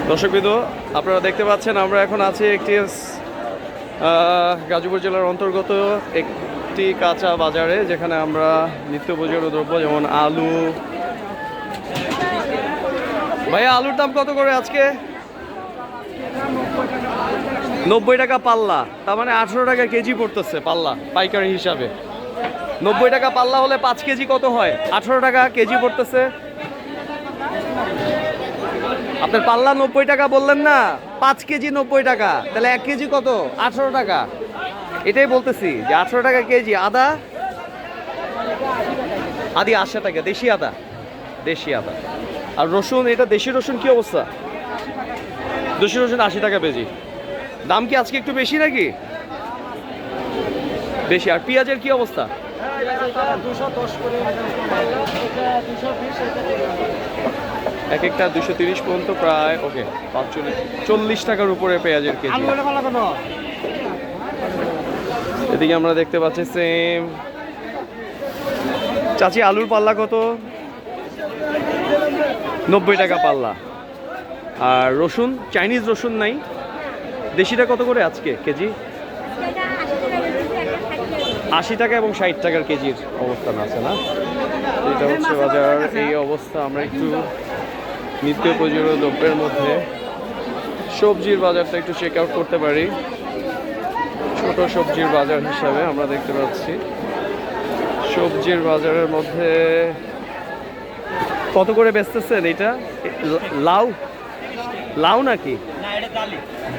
দর্শকবৃন্দ, আপনারা দেখতে পাচ্ছেন আমরা এখন আছি একটি গাজীপুর জেলার অন্তর্গত একটি কাঁচা বাজারে, যেখানে আমরা নিত্য প্রয়োজনীয় দ্রব্য যেমন আলু। ভাইয়া, আলুর দাম কত করে আজকে? 90 টাকা পাল্লা, তার মানে 18 টাকা কেজি পড়তেছে পাল্লা পাইকারি হিসাবে। 90 টাকা পাল্লা হলে 5 কেজি কত হয়? 18 টাকা কেজি পড়তেছে। আপনার পাল্লা 90 টাকা বললেন না, 5 কেজি 90 টাকা, তাহলে 1 কেজি কত? 18 টাকা। এটাই বলতেছি যে 18 টাকা কেজি। আদা 80 টাকা, দেশি আদা। আর রসুন, এটা দেশি রসুন কি অবস্থা? দেশি রসুন 80 টাকা কেজি। দাম কি আজকে একটু বেশি নাকি? বেশি। আর পেঁয়াজের কি অবস্থা? এক একটা 230 পর্যন্ত, প্রায় ওকে 40 টাকার উপরে পেঁয়াজের কেজি। এদিকে আমরা দেখতে পাচ্ছি সেম। চাচি, আলুর পাল্লা কত? 90 টাকা পাল্লা। আর রসুন, চাইনিজ রসুন নাই, দেশিটা কত করে আজকে কেজি? 80 টাকা এবং 60 টাকার কেজির অবস্থান আছে না? এটা হচ্ছে বাজার, এই অবস্থা। আমরা একটু নিত্য প্রয়োজনীয় দ্রব্যের মধ্যে সবজির বাজারটা একটু চেক আউট করতে পারি। ছোট সবজির বাজার হিসাবে আমরা দেখতে পাচ্ছি সবজির বাজারের মধ্যে কত করে বেচতেছেন এটা? লাউ নাকি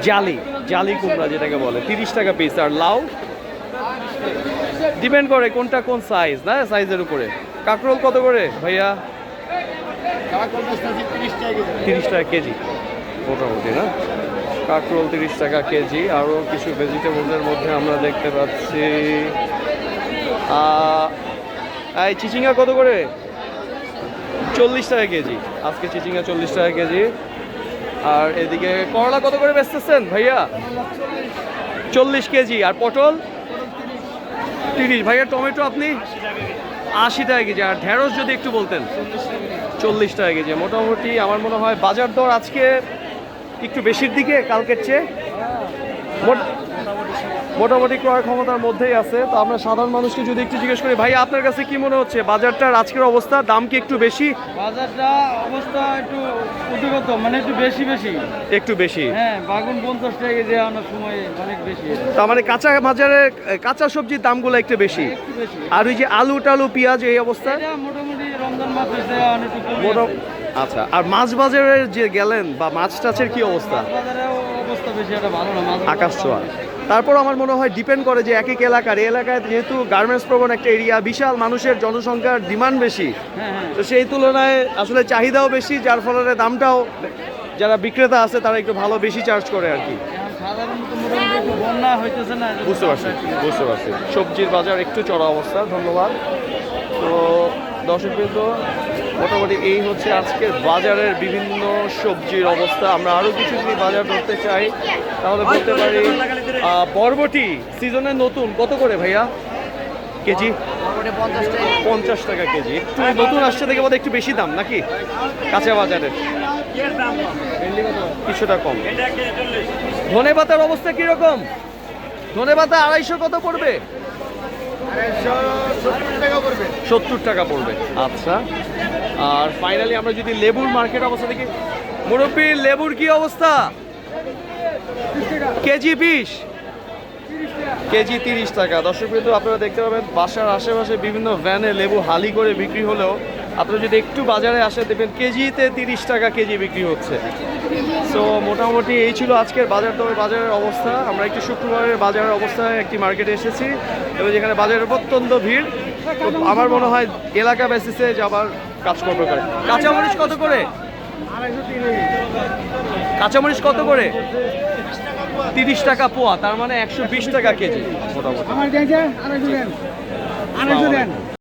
জালি কুমড়া যেটাকে বলে, 30 টাকা পিস। আর লাউ ডিপেন্ড করে কোনটা কোন সাইজ, না সাইজের উপরে। কাঁকরোল কত করে ভাইয়া? 30 টাকা কেজি মোটামুটি, না? কাঁকরোল 30 টাকা কেজি। আরও কিছু ভেজিটেবলসের মধ্যে আমরা দেখতে পাচ্ছি এই চিচিঙ্গা কত করে? 40 টাকা কেজি আজকে চিচিঙ্গা, 40 টাকা কেজি। আর এদিকে করলা কত করে বেচতেছেন ভাইয়া? 40 কেজি। আর পটল 30। ভাইয়া, টমেটো আপনি 80 টাকা কেজি। আর ঢেঁড়স যদি একটু বলতেন? 40 টাকা কেজি। মোটামুটি আমার মনে হয় বাজার দর আজকে একটু বেশির দিকে কালকের চেয়ে। মোটামুটি ক্রয় ক্ষমতার মধ্যেই আছে। তো আমরা সাধারণ মানুষকে যদি একটু জিজ্ঞেস করি, ভাই আপনার কাছে কি মনে হচ্ছে বাজারটার আজকের অবস্থা? দাম কি একটু বেশি? বাজারটা অবস্থা একটু উদ্যোগত, মানে একটু বেশি। হ্যাঁ, বাগুন 50 টাকা কেজি, আনার সময় অনেক বেশি। তার মানে কাঁচা বাজারে কাঁচা সবজির দামগুলো একটু বেশি। আর ওই যে আলু টালু পেঁয়াজ, এই অবস্থা মোটামুটি রমজান মাস আচ্ছা। আর মাছ বাজারে যে গেলেন, বা মাছ টাছের কি অবস্থা? অবস্থা বেশি একটা ভালো না, আকাশ ছোঁয়া। তারপর আমার মনে হয় ডিপেন্ড করে যে এক এক এলাকায় যেহেতু গার্মেন্টস প্রবণ একটা এরিয়া, বিশাল মানুষের জনসংখ্যার ডিমান্ড বেশি, তো সেই তুলনায় আসলে চাহিদাও বেশি, যার ফলে দামটাও যারা বিক্রেতা আছে তারা একটু ভালো বেশি চার্জ করে আর কি। বুঝতে পারছি। সবজির বাজার একটু চড়া অবস্থা। ধন্যবাদ। তো দর্শকবৃন্দ, মোটামুটি এই হচ্ছে আজকের বাজারের বিভিন্ন সবজির অবস্থা। আমরা আরও কিছু যদি বাজার ধরতে চাই তাহলে বলতে পারি বরবটি সিজনের নতুন কত করে ভাইয়া কেজি? 50 টাকা কেজি। একটু নতুন আসছে দেখে বোধহয় একটু বেশি দাম নাকি কাঁচা বাজারে? কিছুটা কম। ধনেপাতার অবস্থা কিরকম? ধনেপাতা 250 কত পড়বে? 70 টাকা পড়বে। আচ্ছা। আর ফাইনালি আমরা যদি লেবুর মার্কেট অবস্থা দেখি, মুরব্বি লেবুর কি অবস্থা? কেজি 20, কেজি 30 টাকা। দর্শকবৃন্দ, আপনারা দেখতে পাবেন বাসার আশেপাশে বিভিন্ন ভ্যানে লেবু হালি করে বিক্রি হলেও আপনারা যদি একটু বাজারে আসে দেখবেন কেজিতে 30 টাকা কেজি বিক্রি হচ্ছে। সো মোটামুটি এই ছিল আজকের বাজারের অবস্থা। আমরা একটু শুক্রবারের বাজারের অবস্থায় একটি মার্কেটে এসেছি এবং যেখানে বাজারের প্রত্যন্ত ভিড়। তো আমার মনে হয় এলাকা বেসিসে যাবার কাজকর্ম করে। কাঁচামরিচ কত করে? কাঁচামরিচ কত করে? 30 টাকা পোয়া, তার মানে 120 টাকা কেজি মোটামুটি।